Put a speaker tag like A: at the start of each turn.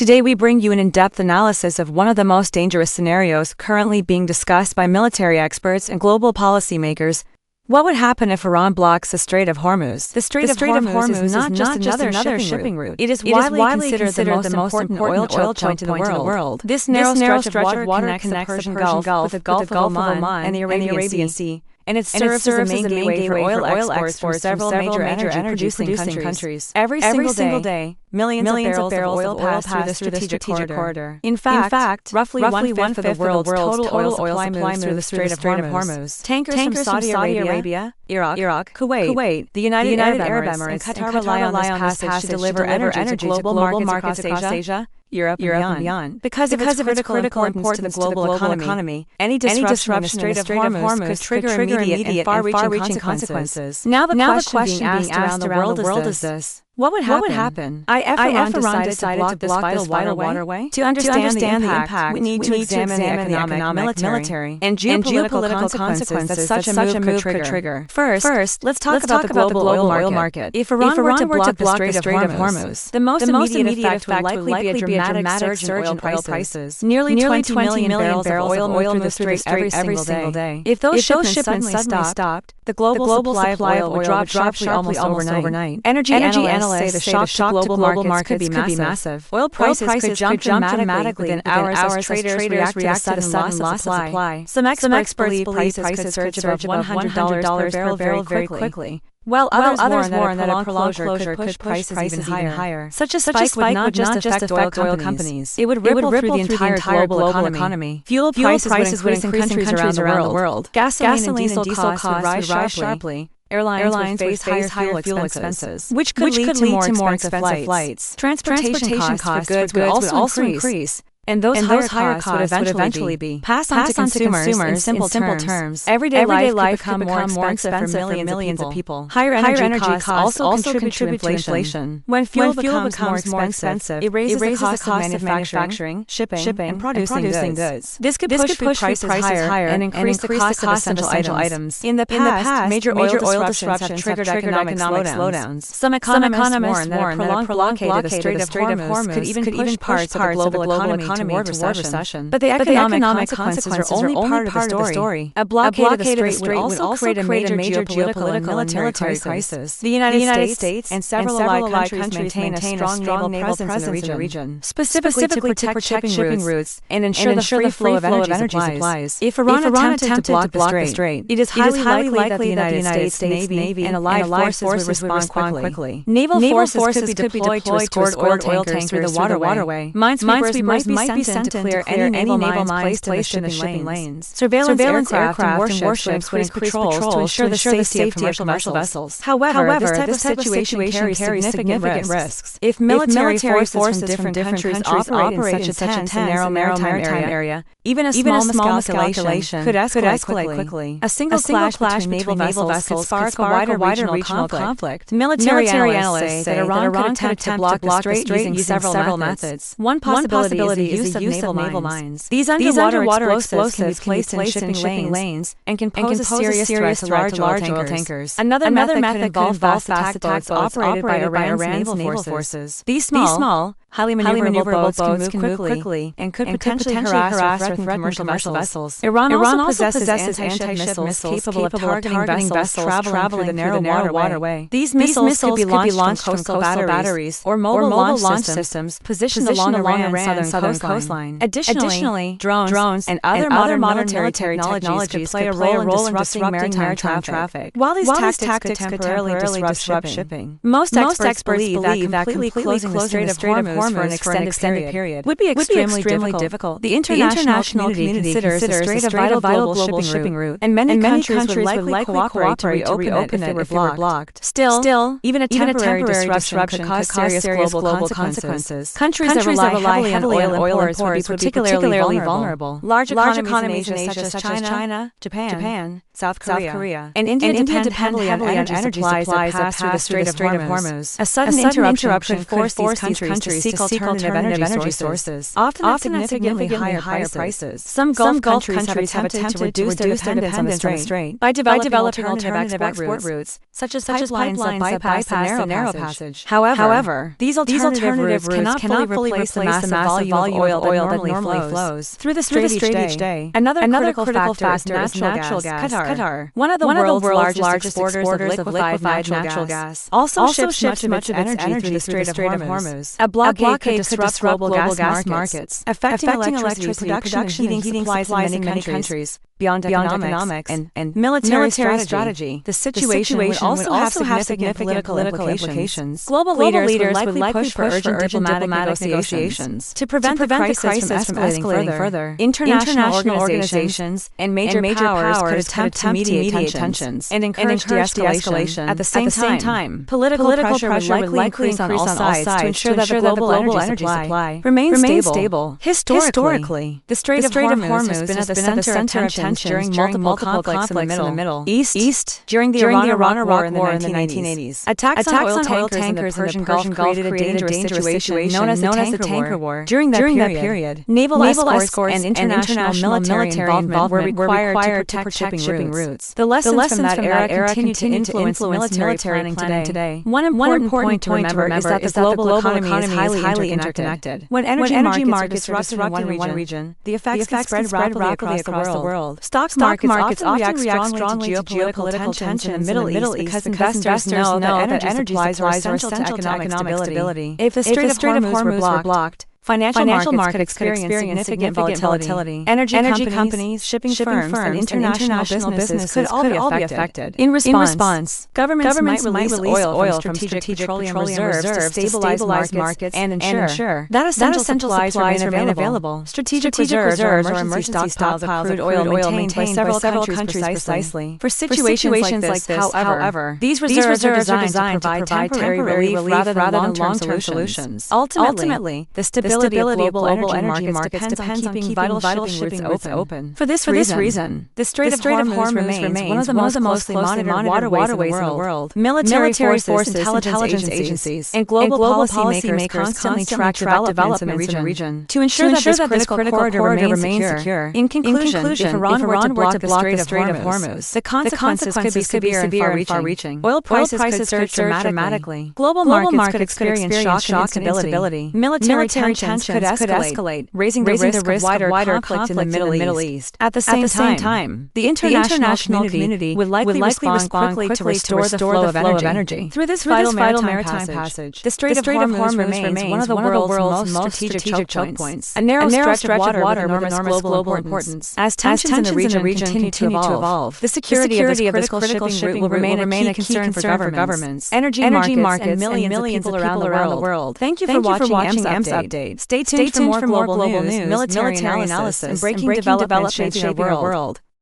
A: Today we bring you an in-depth analysis of one of the most dangerous scenarios currently being discussed by military experts and global policymakers. What would happen if Iran blocks the Strait of Hormuz? The Strait of Hormuz is not just another shipping route. It is widely considered the most important oil chokepoint in the world. This narrow stretch of water connects the Persian Gulf with the Gulf of Oman and the Arabian Sea. And it serves as a main gateway for oil exports from several major energy-producing countries. Every single day, millions of barrels of oil pass through the strategic corridor. In fact, roughly one-fifth of the world's total oil supply moves through the Strait of Hormuz. Tankers from Saudi Arabia, Iraq, Kuwait, the United Arab Emirates, and Qatar rely on this passage to deliver energy to global markets across Asia, Europe and beyond. Because of its critical importance to the global economy, any disruption in the Strait of Hormuz could trigger immediate and far-reaching consequences. Now the question being asked around the world is this. What would happen? Iran decided to block this vital waterway? To understand the impact, we need to examine the economic, military, and geopolitical consequences that such a move could trigger. First, let's talk about the global oil market. If Iran were to block the Strait of Hormuz, the most immediate effect would likely be a dramatic surge in oil prices. Nearly 20 million barrels of oil move through the Strait every single day. If those shipments suddenly stopped, the global supply of oil would drop sharply almost overnight. Energy analysts say the shock to global markets could be massive. Oil prices could jump dramatically within hours as traders react to the sudden loss of supply. Some experts believe prices could surge above $100 per barrel very quickly, while others warn that a prolonged closure could push prices even higher. Such a spike would not just affect oil companies. It would ripple through the entire global economy. Fuel prices would increase in countries around the world. Gasoline and diesel costs would rise sharply. Airlines would face higher fuel expenses, which could lead to more expensive flights. Transportation costs for goods would also increase. And those higher costs would eventually be passed on to consumers in simple terms. Everyday life could become more expensive for millions of people. Higher energy costs also contribute to inflation. When fuel becomes more expensive, it raises the cost of manufacturing, shipping, and producing goods. This could push prices higher and increase the cost of essential items. In the past, major oil disruptions have triggered economic slowdowns. Some economists warn that a prolonged blockade of the Strait of Hormuz could even push parts of the global economy toward recession. But the economic consequences are only part of the story. A blockade of the Strait would also create a major geopolitical and military crisis. The United States and several allied countries maintain a strong naval presence in the region, specifically to protect shipping routes and ensure the free flow of energy supplies. If Iran attempted to block the Strait, it is highly likely that the United States Navy and allied forces would respond quickly. Naval forces could be deployed to escort oil tankers through the waterway. Minesweepers might be sent to clear any naval mines placed in the shipping lanes. Surveillance aircraft and warships would increase patrols to ensure the safety of commercial vessels. However, this type of situation carries significant risks. If military forces from different countries operate in such a tense and narrow maritime area, even a small miscalculation could escalate quickly. A single clash between naval vessels could spark a wider regional conflict. Military analysts say that Iran could attempt to block the Strait using several methods. One possibility is the use of naval mines. These underwater explosives can be placed in shipping lanes and can pose a serious threat to large oil tankers. Another method could involve fast attack boats operated by Iran's naval forces. These small, highly maneuverable boats can move quickly and could potentially harass or threaten commercial vessels. Iran also possesses anti-ship missiles capable of targeting vessels traveling through the narrow waterway. These missiles could be launched from coastal batteries or mobile launch systems positioned along Iran's southern coastline. Additionally, drones and other modern military technologies could play a role in disrupting maritime traffic. While these tactics could temporarily disrupt shipping, most experts believe that completely closing the Strait of Hormuz for an extended period would be extremely difficult. The international community considers the Strait a vital global shipping route, and many countries would likely cooperate to reopen it if it were blocked. Still, even a temporary disruption could cause serious global consequences. Countries that rely heavily on oil imports would be particularly vulnerable. Large economies in Asia such as China, Japan, South Korea, and India depend heavily on energy supplies that pass through the Strait of Hormuz. A sudden interruption could force these countries to seek alternative energy sources, often at significantly higher prices. Some Gulf countries have attempted to reduce their dependence on the strait by developing alternative export routes, such as pipelines that bypass the narrow passage. However, these alternative routes cannot fully replace the massive volume of oil that normally flows through the strait each day. Another critical factor is natural gas. Qatar, one of the world's largest exporters of liquefied natural gas, also ships much of its energy through the Strait of Hormuz. A blockade could disrupt global gas markets, affecting electricity production and heating supplies in many countries. Beyond economics and military strategy, the situation would also have significant political implications. Global leaders would likely push for urgent diplomatic negotiations to prevent the crisis from escalating further. International organizations and major powers could attempt to mediate tensions and encourage de-escalation. At the same time, political pressure would likely increase on all sides to ensure that the global energy supply remains stable. Historically, the Strait of Hormuz has been at the center of tensions during multiple conflicts in the Middle East during the Iran War in the 1980s. Attacks on oil tankers in the Persian Gulf created a dangerous situation known as the Tanker War. During that period, naval escorts and international military involvement were required to protect shipping routes. The lessons from that era continue to influence military planning today. One important point to remember is that the global economy is highly interconnected. When energy markets are disrupted in one region, the effects can spread rapidly across the world. Stock markets often react strongly to geopolitical tension in the Middle East because investors know that energy supplies are essential to economic stability. If the Strait of Hormuz were blocked, financial markets could experience significant volatility. Energy companies, shipping firms, and international business could all be affected. In response, governments might release oil from strategic petroleum reserves to stabilize markets and ensure that essential supplies remain available. Strategic reserves or emergency stockpiles of crude oil maintained by several countries precisely. For situations like this, however, these reserves are designed to provide temporary relief rather than long-term solutions. Ultimately, the stability of global energy markets depends on keeping vital shipping routes open. For this reason, the Strait of Hormuz remains one of the most closely monitored waterways in the world. Military forces, intelligence agencies, and global policymakers constantly track developments in the region to ensure that this critical corridor remains secure. In conclusion, if Iran were to block the Strait of Hormuz, the consequences could be severe and far-reaching. Oil prices could surge dramatically. Global markets could experience shock and instability. Military tensions could escalate, raising the risk of wider conflict in the Middle East. At the same time, the international community would likely respond quickly to restore the flow of energy. Through this vital maritime passage, the Strait of Hormuz remains one of the world's most strategic chokepoints, a narrow stretch of water with enormous global importance. As tensions in the region continue to evolve, the security of this critical shipping route will remain a key concern for governments, energy markets, and millions of people around the world. Thank you for watching EMS Update. Stay tuned for more global news, military analysis, and breaking developments shaping our world.